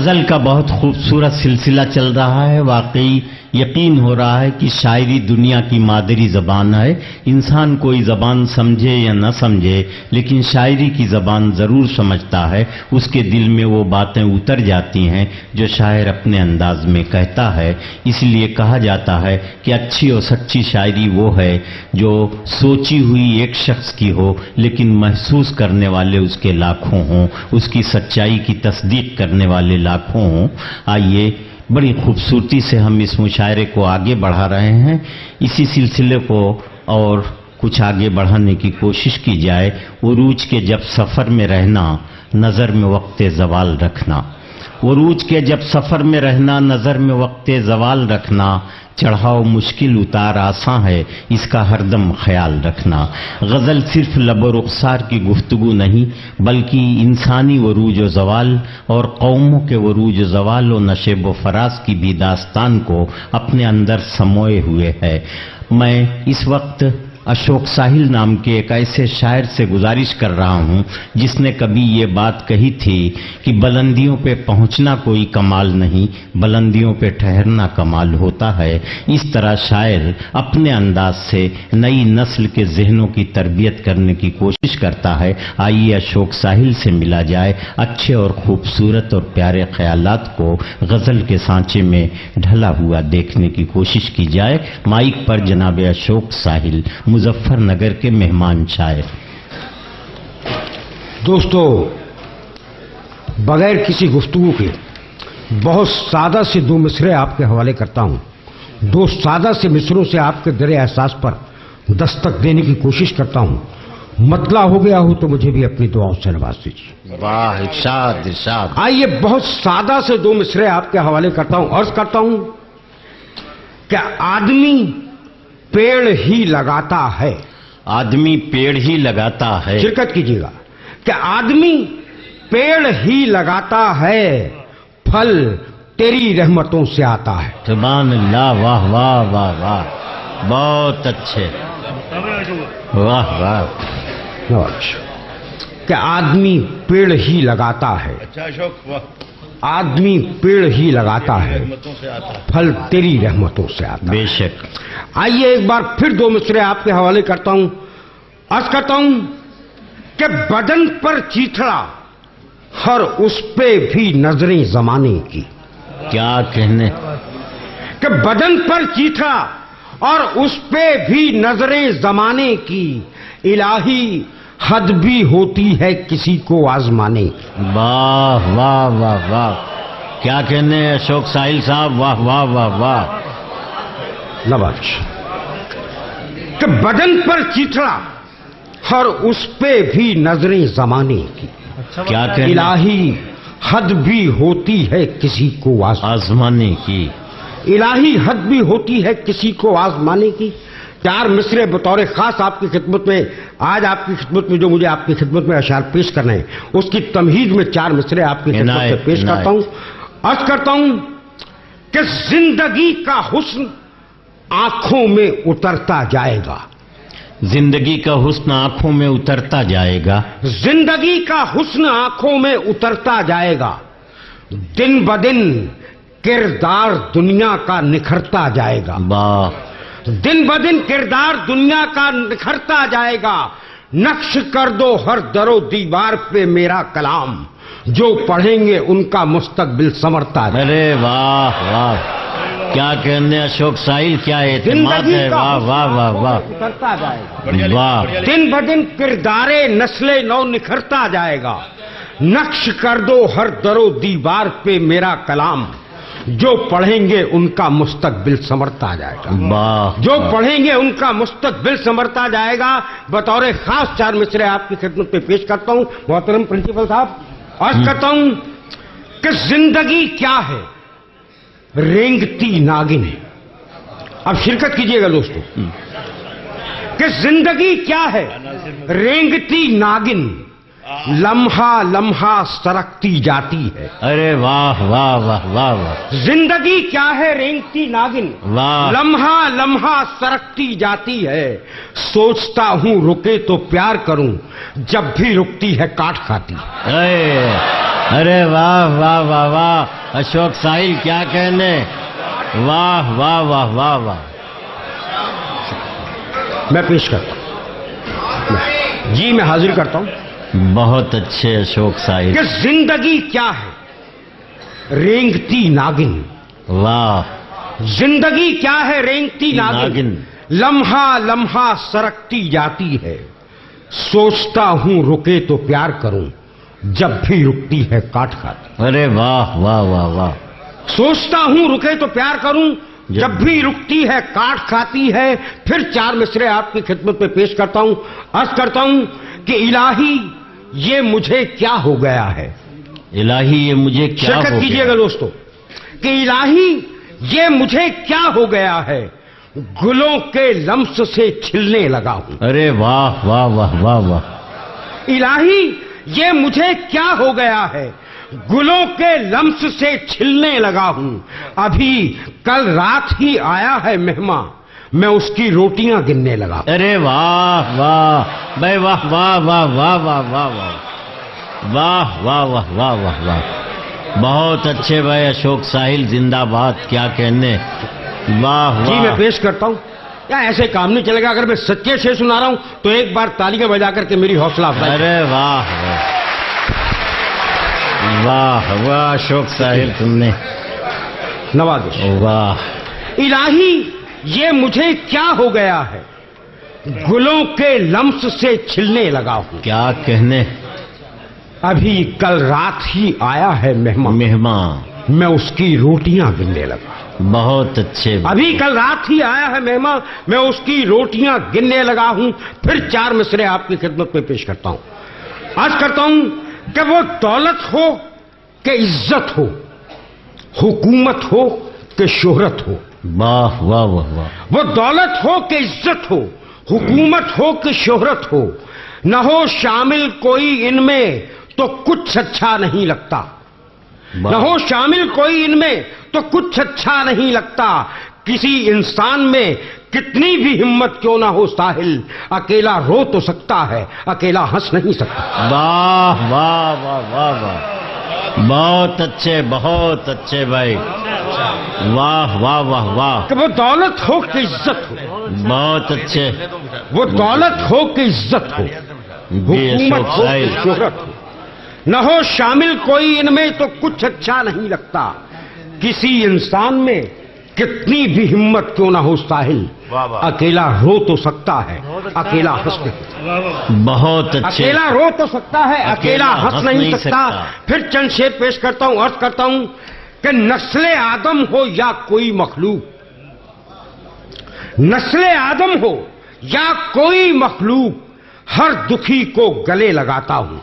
غزل کا بہت خوبصورت سلسلہ چل رہا ہے. واقعی یقین ہو رہا ہے کہ شاعری دنیا کی مادری زبان ہے. انسان کوئی زبان سمجھے یا نہ سمجھے لیکن شاعری کی زبان ضرور سمجھتا ہے. اس کے دل میں وہ باتیں اتر جاتی ہیں جو شاعر اپنے انداز میں کہتا ہے. اس لیے کہا جاتا ہے کہ اچھی اور سچی شاعری وہ ہے جو سوچی ہوئی ایک شخص کی ہو لیکن محسوس کرنے والے اس کے لاکھوں ہوں, اس کی سچائی کی تصدیق کرنے والے لاکھوں ہوں. آئیے بڑی خوبصورتی سے ہم اس مشاعرے کو آگے بڑھا رہے ہیں. اسی سلسلے کو اور کچھ آگے بڑھانے کی کوشش کی جائے. عروج کے جب سفر میں رہنا نظر میں وقت زوال رکھنا. عروج کے جب سفر میں رہنا نظر میں وقت زوال رکھنا. چڑھاؤ مشکل اتار آساں ہے اس کا ہر دم خیال رکھنا. غزل صرف لب و رخسار کی گفتگو نہیں بلکہ انسانی عروج و زوال اور قوموں کے عروج و زوال و نشیب و فراز کی بھی داستان کو اپنے اندر سموئے ہوئے ہے. میں اس وقت اشوک ساحل نام کے ایک ایسے شاعر سے گزارش کر رہا ہوں جس نے کبھی یہ بات کہی تھی کہ بلندیوں پہ پہنچنا کوئی کمال نہیں, بلندیوں پہ ٹھہرنا کمال ہوتا ہے. اس طرح شاعر اپنے انداز سے نئی نسل کے ذہنوں کی تربیت کرنے کی کوشش کرتا ہے. آئیے اشوک ساحل سے ملا جائے, اچھے اور خوبصورت اور پیارے خیالات کو غزل کے سانچے میں ڈھلا ہوا دیکھنے کی کوشش کی جائے. مائک پر جناب اشوک ساحل, مظفر نگر کے مہمان شاعر. دوستو, بغیر کسی گفتگو کے بہت سادہ سے دو مصرے آپ کے حوالے کرتا ہوں. دو سادہ سے مصروں سے آپ کے در احساس پر دستک دینے کی کوشش کرتا ہوں. مطلع ہو گیا ہو تو مجھے بھی اپنی دعاؤں سے نواز دیجیے. واہ, ارشاد ارشاد. آئیے بہت سادہ سے دو مصرے آپ کے حوالے کرتا ہوں. عرض کرتا ہوں کہ آدمی پیڑ ہی لگاتا ہے. آدمی پیڑ ہی لگاتا ہے. شرکت کیجیے گا کہ آدمی پیڑ ہی لگاتا ہے, پھل تیری رحمتوں سے آتا ہے. سبحان اللہ. واہ واہ واہ واہ, بہت اچھے. واہ واہ. کہ آدمی پیڑ ہی لگاتا ہے, آدمی پیڑ ہی لگاتا ہے, پھل تیری رحمتوں سے آتا ہے. بے شک. آئیے ایک بار پھر دو مصرے آپ کے حوالے کرتا ہوں. عرض کرتا ہوں کہ بدن پر چیتھڑا ہر اس پہ بھی نظریں زمانے کی. کیا کہنے. کہ بدن پر چیتھڑا اور اس پہ بھی نظریں زمانے کی, الہی حد بھی ہوتی ہے کسی کو آزمانے کی. واہ واہ واہ واہ, کیا کہنے اشوک ساحل صاحب. واہ واہ واہ واہ. نواز. کہ بدن پر چیتھڑا اور اس پہ بھی نظریں زمانے کی, کیا کہنے. الہی حد بھی ہوتی ہے کسی کو آزمانے کی. الہی حد بھی ہوتی ہے کسی کو آزمانے کی. چار مصرے بطور خاص آپ کی خدمت میں, آج آپ کی خدمت میں جو مجھے آپ کی خدمت میں اشعار پیش کرنے ہیں اس کی تمہید میں چار مصرے آپ کی خدمت میں پیش کرتا ہوں. عرض کرتا ہوں کہ زندگی کا حسن آنکھوں میں اترتا جائے گا. زندگی کا حسن آنکھوں میں اترتا جائے گا. زندگی کا حسن آنکھوں میں اترتا جائے گا. دن بدن کردار دنیا کا نکھرتا جائے گا. واہ. دن بدن کردار دنیا کا نکھرتا جائے گا. نقش کر دو ہر در و دیوار پہ میرا کلام, جو پڑھیں گے ان کا مستقبل سنورتا جائے گا. ارے واہ واہ, کیا کہنے اشوک ساحل, کیا اعتماد ہے. واہ واہ واہ واہ. اترتا جائے گا. واہ. دن بدن کردار نسل نو نکھرتا جائے گا. نقش کر دو ہر در و دیوار پہ میرا کلام, جو پڑھیں گے ان کا مستقبل سنورتا جائے گا. واہ. جو پڑھیں گے ان کا مستقبل سنورتا جائے گا. بطور خاص چار مصرے آپ کی خدمت میں پیش کرتا ہوں. محترم پرنسپل صاحب, عرض کرتا ہوں کہ زندگی کیا ہے, رینگتی ناگن ہے. اب شرکت کیجیے گا دوستو کہ زندگی کیا ہے, رینگتی ناگن, لمحہ لمحہ سرکتی جاتی ہے. ارے واہ واہ واہ واہ واہ. زندگی کیا ہے, رینگتی ناگن, واہ. لمحہ لمحہ سرکتی جاتی ہے. سوچتا ہوں رکے تو پیار کروں, جب بھی رکتی ہے کاٹ کھاتی. ارے واہ واہ واہ واہ اشوک ساحل کیا کہنے. واہ واہ واہ واہ واہ. میں پیش کرتا ہوں جی، میں حاضر کرتا ہوں بہت اچھے اشوک ساحل. کہ زندگی کیا ہے رینگتی ناگن. واہ. زندگی کیا ہے رینگتی ناگن، ناگن. لمحہ لمحہ سرکتی جاتی ہے. سوچتا ہوں رکے تو پیار کروں، جب بھی رکتی ہے کاٹ کھاتی. ارے واہ واہ واہ واہ. سوچتا ہوں رکے تو پیار کروں، جب بھی رکتی ہے کاٹ کھاتی ہے. پھر چار مصرے آپ کی خدمت میں پیش کرتا ہوں. عرض کرتا ہوں کہ الہی یہ مجھے کیا ہو گیا ہے. الہی یہ مجھے کیا ہو شرکت گیا. کیجیے گا دوستو. کہ الہی یہ مجھے کیا ہو گیا ہے، گلوں کے لمس سے چھلنے لگا ہوں. ارے واہ واہ واہ واہ واہ. الہی یہ مجھے کیا ہو گیا ہے، گلوں کے لمس سے چھلنے لگا ہوں. ابھی کل رات ہی آیا ہے مہمان، میں اس کی روٹیاں گننے لگا. ارے واہ واہ بھائی واہ واہ واہ واہ واہ واہ واہ واہ واہ واہ واہ واہ واہ. بہت اچھے بھائی اشوک ساحل زندہ باد. کیا کہنے. واہ جی میں واہ. پیش کرتا ہوں. یا ایسے کام نہیں چلے گا، اگر میں سچے سے سنا رہا ہوں تو ایک بار تالیاں بجا کر کے میری حوصلہ افزائی. ارے واہ واہ واہ اشوک ساحل تم نے نوازش. واہ. الہی یہ مجھے کیا ہو گیا ہے، گلوں کے لمس سے چھلنے لگا ہوں. کیا کہنے. ابھی کل رات ہی آیا ہے مہمان، مہمان. میں اس کی روٹیاں گننے لگا. بہت اچھے. ابھی کل رات ہی آیا ہے مہمان، میں اس کی روٹیاں گننے لگا ہوں. پھر چار مصرے آپ کی خدمت میں پیش کرتا ہوں. عرض کرتا ہوں کہ وہ دولت ہو کہ عزت ہو، حکومت ہو کہ شہرت ہو. واہ واہ واہ واہ. وہ دولت ہو کہ عزت ہو، حکومت ہو کہ شہرت ہو، نہ ہو شامل کوئی ان میں تو کچھ اچھا نہیں لگتا. نہ ہو شامل کوئی ان میں تو کچھ اچھا نہیں لگتا. کسی انسان میں کتنی بھی ہمت کیوں نہ ہو ساحل، اکیلا رو تو سکتا ہے، اکیلا ہنس نہیں سکتا. واہ واہ واہ واہ واہ. بہت اچھے بھائی. واہ واہ واہ واہ. کہ وہ دولت ہو کہ عزت ہو، بہت اچھے. وہ دولت ہو کہ عزت ہو، حکومت ہو کہ شہرت ہو، نہ ہو شامل کوئی ان میں تو کچھ اچھا نہیں لگتا. کسی انسان میں کتنی بھی ہمت کیوں نہ ہو ساحل، اکیلا رو تو سکتا ہے، اکیلا ہنس نہیں. بہت اچھے. اکیلا رو تو سکتا ہے، اکیلا ہنس نہیں سکتا. پھر چند شعر پیش کرتا ہوں. عرض کرتا ہوں کہ نسل آدم ہو یا کوئی مخلوق، نسل آدم ہو یا کوئی مخلوق، ہر دکھی کو گلے لگاتا ہوں.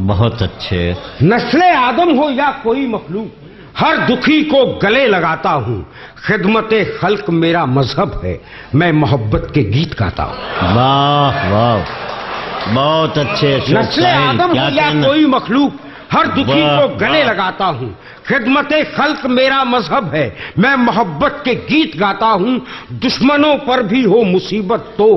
بہت اچھے. نسل آدم ہو یا کوئی مخلوق، ہر دکھی کو گلے لگاتا ہوں. خدمت خلق میرا مذہب ہے، میں محبت کے گیت گاتا ہوں. واہ واہ. بہت اچھے. نسل آدم ہو یا کوئی مخلوق، ہر دکھی کو گلے لگاتا ہوں. خدمت خلق میرا مذہب ہے، میں محبت کے گیت گاتا ہوں. دشمنوں پر بھی ہو مصیبت تو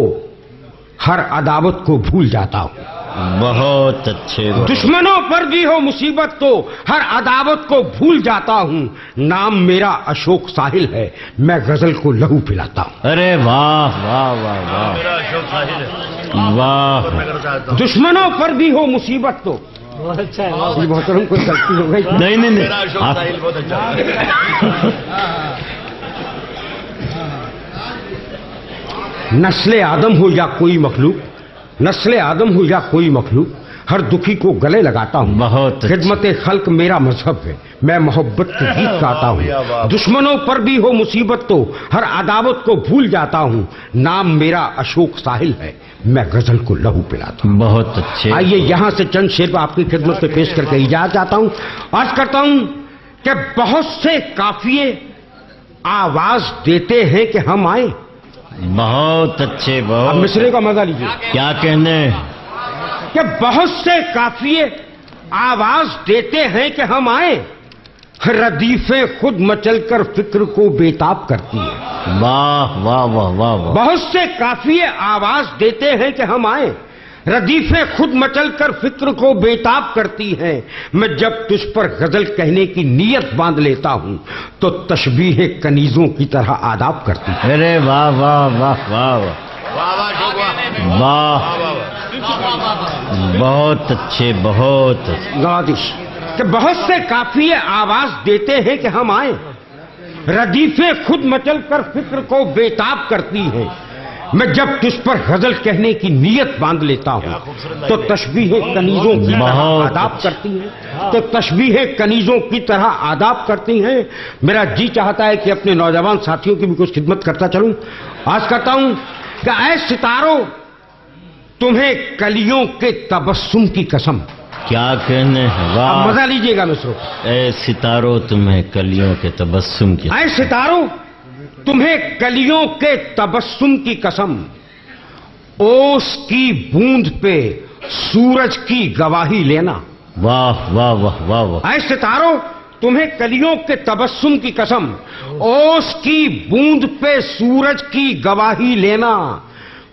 ہر عداوت کو بھول جاتا ہوں. بہت اچھے. دشمنوں پر بھی ہو مصیبت تو ہر عداوت کو بھول جاتا ہوں. نام میرا اشوک ساحل ہے، میں غزل کو لہو پلاتا ہوں. ارے واہ واہ واہ واہ واہ. دشمنوں پر بھی ہو مصیبت تو محترم کوئی غلطی ہو گئی. نہیں نہیں نہیں. نسل آدم ہو یا کوئی مخلوق، نسل آدم ہو یا کوئی مخلوق، ہر دکھی کو گلے لگاتا ہوں. بہت خدمت خلق میرا مذہب ہے، میں محبت کے گیت گاتا ہوں. دشمنوں پر بھی ہو مصیبت تو ہر عداوت کو بھول جاتا ہوں. نام میرا اشوک ساحل ہے، میں غزل کو لہو پلاتا ہوں. بہت اچھے. آئیے یہاں سے چند شعر آپ کی خدمت میں پیش کر کے اجازت چاہتا ہوں. عرض کرتا ہوں کہ بہت سے قافیے آواز دیتے ہیں کہ ہم آئیں. بہت اچھے. اب بہت. مصرے کا مزہ لیجیے. کیا کہنے. کہ بہت سے قافیے آواز دیتے ہیں کہ ہم آئیں، ردیفیں خود مچل کر فکر کو بےتاب کرتی ہیں. واہ واہ واہ واہ واہ. بہت سے قافیے آواز دیتے ہیں کہ ہم آئیں، ردیفیں خود مچل کر فکر کو بےتاب کرتی ہیں. میں جب تجھ پر غزل کہنے کی نیت باندھ لیتا ہوں تو تشبیہ کنیزوں کی طرح آداب کرتی ہے. ارے واہ واہ واہ واہ واہ، بہت اچھے، بہت نوازش کہ بہت سے قافیے آواز دیتے ہیں کہ ہم آئیں. ردیفیں خود مچل کر فکر کو بےتاب کرتی ہیں. میں جب تجھ پر غزل کہنے کی نیت باندھ لیتا ہوں تو تشبیہ کنیزوں کی طرح آداب کرتی ہیں. تو تشبیہ کنیزوں کی طرح آداب کرتی ہیں. میرا جی چاہتا ہے کہ اپنے نوجوان ساتھیوں کی بھی کچھ خدمت کرتا چلوں. آج کرتا ہوں کہ اے ستاروں تمہیں کلیوں کے تبسم کی قسم. کیا کہنے ہیں، اب واہ. مزہ لیجئے گا مصرو. اے ستاروں تمہیں کلیوں کے تبسم کی، اے ستاروں تمہیں کلیوں کے تبسم کی قسم. اوس کی بوند پہ سورج کی گواہی لینا. واہ واہ واہ واہ واہ. اے ستاروں تمہیں کلیوں کے تبسم کی قسم. اوس کی بوند پہ سورج کی گواہی لینا.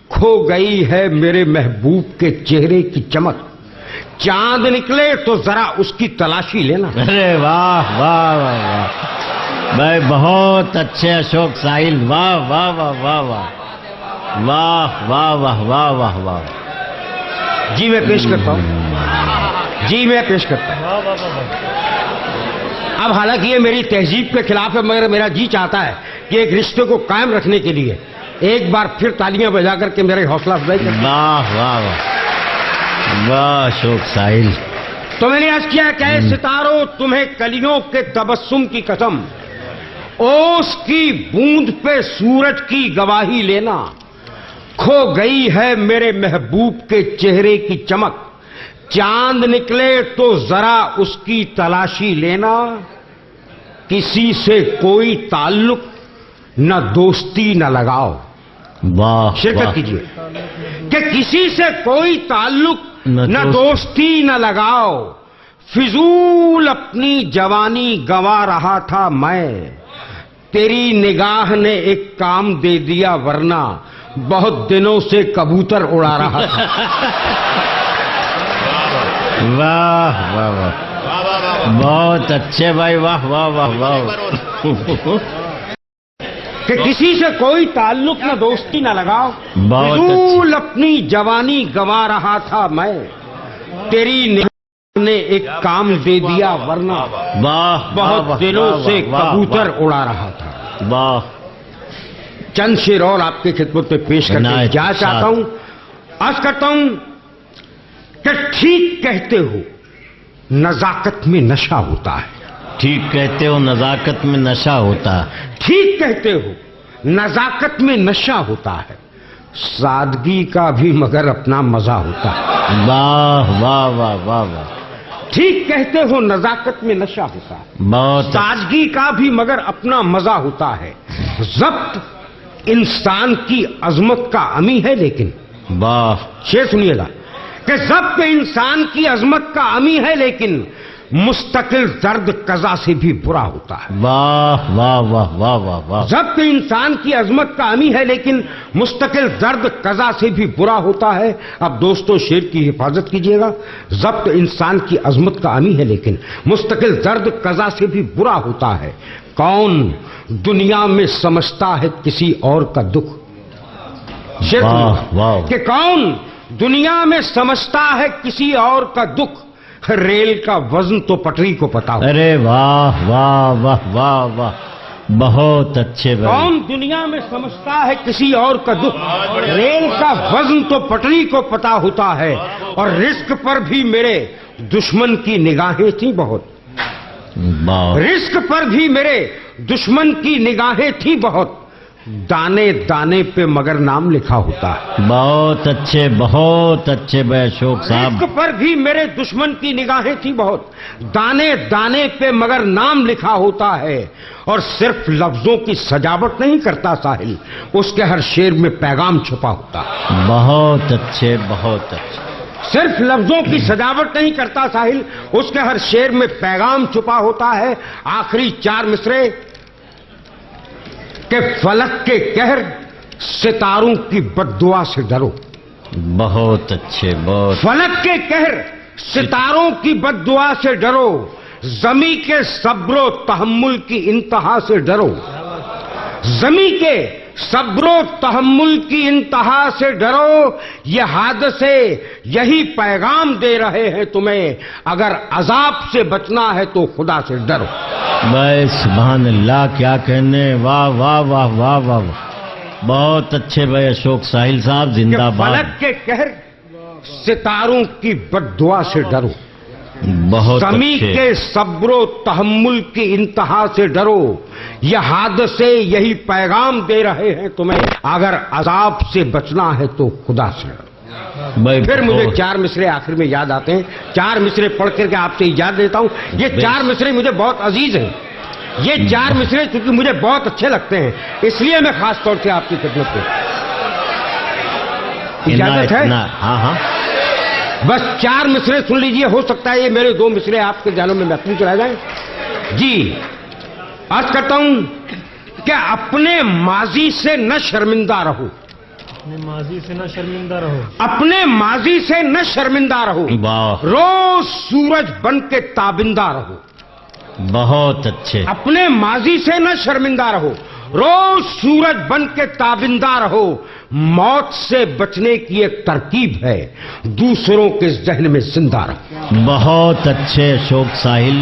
کھو گئی ہے میرے محبوب کے چہرے کی چمک. چاند نکلے تو ذرا اس کی تلاشی لینا. ارے واہ واہ واہ واہ بھائی، بہت اچھے اشوک ساحل. واہ واہ واہ واہ واہ واہ واہ واہ واہ واہ واہ. جی میں پیش کرتا ہوں، جی میں پیش کرتا ہوں. اب حالانکہ یہ میری تہذیب کے خلاف ہے مگر میرا جی چاہتا ہے کہ ایک رشتے کو قائم رکھنے کے لیے ایک بار پھر تالیاں بجا کر کے میرے حوصلہ افزائی کریں. واہ واہ واہ واہ اشوک ساحل. تو میں نے عرض کیا کہ اے ستاروں تمہیں کلیوں کے تبسم کی قسم. اوس کی بوند پہ سورج کی گواہی لینا. کھو گئی ہے میرے محبوب کے چہرے کی چمک. چاند نکلے تو ذرا اس کی تلاشی لینا. کسی سے کوئی تعلق نہ دوستی نہ لگاؤ. واہ شرکت واہ. کیجیے کہ کسی سے کوئی تعلق نہ دوستی نہ لگاؤ. فضول اپنی جوانی گنوا رہا تھا میں. تیری نگاہ نے ایک کام دے دیا ورنہ بہت دنوں سے کبوتر اڑا رہا تھا. واہ واہ واہ بہت اچھے بھائی. واہ واہ واہ واہ. کہ کسی سے کوئی تعلق نہ دوستی نہ لگاؤ. بہت فضول اپنی جوانی گنوا رہا تھا میں. تیری نگاہ نے ایک کام دے دیا ورنہ واہ بہت دنوں سے کبوتر اڑا رہا تھا. واہ. چند شعر اور آپ کی خدمت میں پیش کرنے کیا چاہتا ہوں. عرض کرتا ہوں کہ ٹھیک کہتے ہو نزاکت میں نشہ ہوتا ہے. ٹھیک کہتے ہو نزاکت میں نشہ ہوتا ہے. ٹھیک کہتے ہو نزاکت میں نشہ ہوتا ہے. سادگی کا بھی مگر اپنا مزہ ہوتا ہے. واہ واہ واہ واہ واہ. ٹھیک کہتے ہو نزاکت میں نشہ ہوتا ہے. بہت سادگی کا بھی مگر اپنا مزہ ہوتا ہے. ضبط انسان کی عظمت کا امی ہے لیکن واہ. شعر سنیے گا کہ ضبط انسان کی عظمت کا امی ہے لیکن مستقل درد قضا سے بھی برا ہوتا ہے. واہ واہ واہ واہ واہ واہ. ضبط انسان کی عظمت کا امی ہے لیکن مستقل درد قضا سے بھی برا ہوتا ہے. اب دوستو شعر کی حفاظت کیجیے گا. ضبط انسان کی عظمت کا امی ہے لیکن مستقل درد قضا سے بھی برا ہوتا ہے. کون دنیا میں سمجھتا ہے کسی اور کا دکھ. شعر واہ واہ. کہ کون دنیا میں سمجھتا ہے کسی اور کا دکھ. ریل کا وزن تو پٹری کو پتا ہو. ارے واہ واہ واہ واہ واہ بہت اچھے بھائی. کون دنیا میں سمجھتا ہے کسی اور کا دکھ. ریل کا وزن تو پٹری کو پتا ہوتا ہے. اور رزق پر بھی میرے دشمن کی نگاہیں تھیں بہت. رزق پر بھی میرے دشمن کی نگاہیں تھیں بہت. دانے دانے پہ مگر نام لکھا ہوتا ہے. بہت اچھے بھائی اشوک صاحب. رزق پر بھی میرے دشمن کی نگاہیں تھی بہت. دانے دانے پہ مگر نام لکھا ہوتا ہے. اور صرف لفظوں کی سجاوٹ نہیں کرتا ساحل, اس کے ہر شعر میں پیغام چھپا ہوتا ہے. بہت اچھے بہت اچھے. صرف لفظوں کی سجاوٹ نہیں کرتا ساحل, اس کے ہر شعر میں پیغام چھپا ہوتا ہے. آخری 4 مصرے کہ فلک کے قہر ستاروں کی بد دعا سے ڈرو. بہت اچھے، بہت فلک کے قہر ستاروں کی بددعا سے ڈرو، زمیں کے صبر و تحمل کی انتہا سے ڈرو، زمیں کے صبر و تحمل کی انتہا سے ڈرو، یہ حادثے یہی پیغام دے رہے ہیں تمہیں، اگر عذاب سے بچنا ہے تو خدا سے ڈرو۔ بھائی سبحان اللہ، کیا کہنے، واہ واہ واہ واہ واہ، بہت اچھے بھائی اشوک ساحل صاحب، زندہ کہ باد، فلک کے قہر ستاروں کی بددعا سے ڈرو، بہت زمیں اچھے، کے صبر و تحمل کی انتہا سے ڈرو، یہ حادثے یہی پیغام دے رہے ہیں تمہیں، اگر عذاب سے بچنا ہے تو خدا سے ڈرو۔ بھائی پھر مجھے بہت- 4 مصرے آخر میں یاد آتے ہیں، 4 مصرے پڑھ کر کے آپ سے اجازت دیتا ہوں۔ یہ 4 مصرے مجھے بہت عزیز ہیں، یہ 4 مصرے چونکہ مجھے بہت اچھے لگتے ہیں، اس لیے میں خاص طور سے آپ کی خدمت میں اجازت ہے؟ ہاں ہاں، بس 4 مصرے سن لیجئے، ہو سکتا ہے یہ میرے 2 مصرے آپ کے ذہنوں میں محفوظ رہ جائیں۔ جی عرض کرتا ہوں کہ اپنے ماضی سے نہ شرمندہ رہو، اپنے ماضی سے نہ شرمندہ رہو، اپنے ماضی سے نہ شرمندہ رہو، واہ، روز سورج بن کے تابندہ رہو، بہت اچھے، اپنے ماضی سے نہ شرمندہ رہو، روز سورج بن کے تابندہ رہو، موت سے بچنے کی ایک ترکیب ہے، دوسروں کے ذہن میں زندہ رہو۔ بہت اچھے اشوک ساحل۔